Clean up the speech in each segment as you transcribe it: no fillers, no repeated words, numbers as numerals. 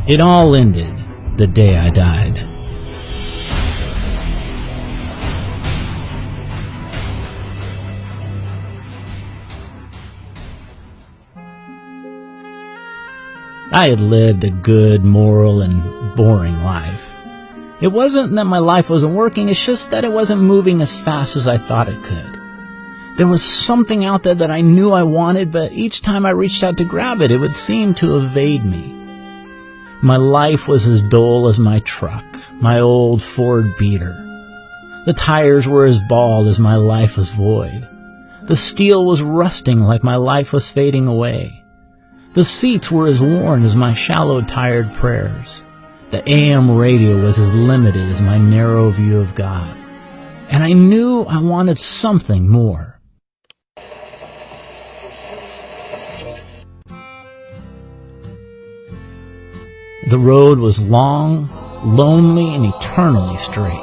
It all ended the day I died. I had lived a good, moral, and boring life. It wasn't that my life wasn't working, it's just that it wasn't moving as fast as I thought it could. There was something out there that I knew I wanted, but each time I reached out to grab it, it would seem to evade me. My life was as dull as my truck, my old Ford Beater. The tires were as bald as my life was void. The steel was rusting like my life was fading away. The seats were as worn as my shallow, tired prayers. The AM radio was as limited as my narrow view of God. And I knew I wanted something more. The road was long, lonely, and eternally straight.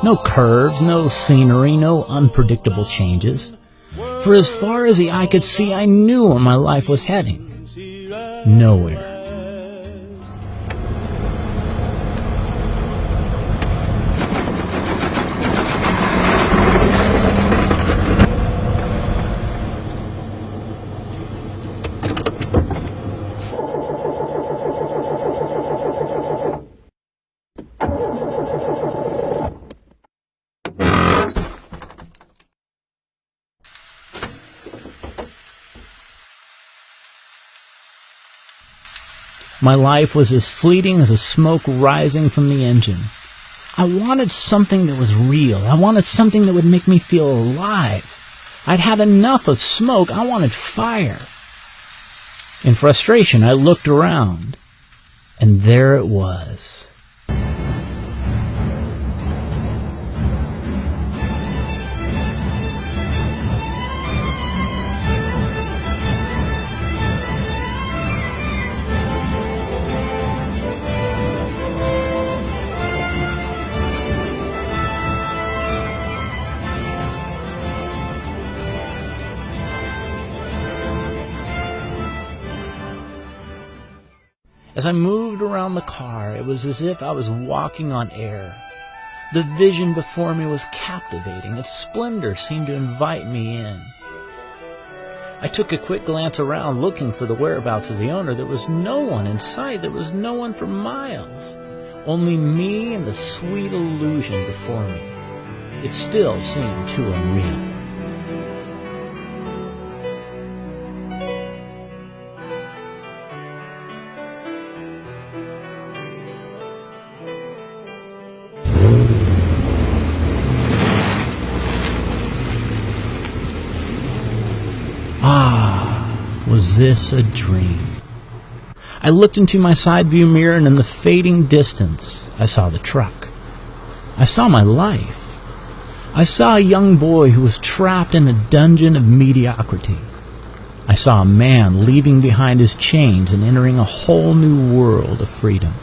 No curves, no scenery, no unpredictable changes. For as far as the eye could see, I knew where my life was heading. Nowhere. My life was as fleeting as the smoke rising from the engine. I wanted something that was real. I wanted something that would make me feel alive. I'd had enough of smoke. I wanted fire. In frustration, I looked around, and there it was. As I moved around the car, it was as if I was walking on air. The vision before me was captivating. Its splendor seemed to invite me in. I took a quick glance around, looking for the whereabouts of the owner. There was no one in sight. There was no one for miles. Only me and the sweet illusion before me. It still seemed too unreal. Was this a dream? I looked into my side view mirror, and in the fading distance, I saw the truck. I saw my life. I saw a young boy who was trapped in a dungeon of mediocrity. I saw a man leaving behind his chains and entering a whole new world of freedom.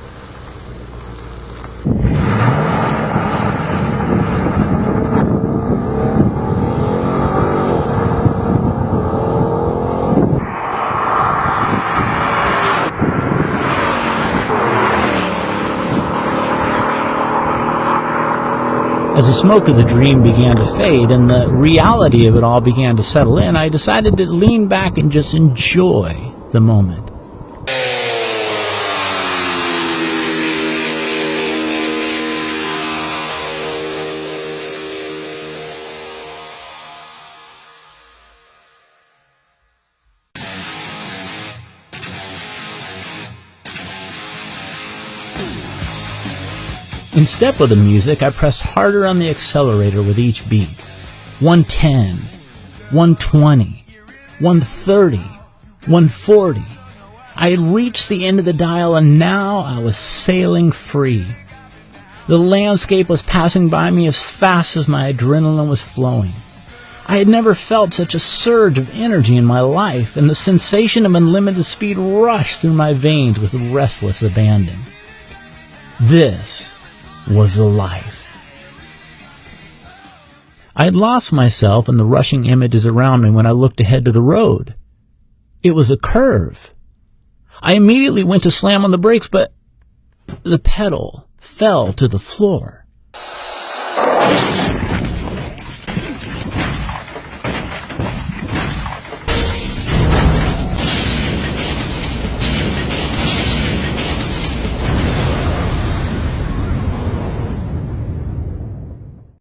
As the smoke of the dream began to fade and the reality of it all began to settle in, I decided to lean back and just enjoy the moment. In step with the music, I pressed harder on the accelerator with each beat. 110, 120, 130, 140. I had reached the end of the dial, and now I was sailing free. The landscape was passing by me as fast as my adrenaline was flowing. I had never felt such a surge of energy in my life, and the sensation of unlimited speed rushed through my veins with restless abandon. This was a life. I had lost myself in the rushing images around me when I looked ahead to the road. It was a curve. I immediately went to slam on the brakes, but The pedal fell to the floor.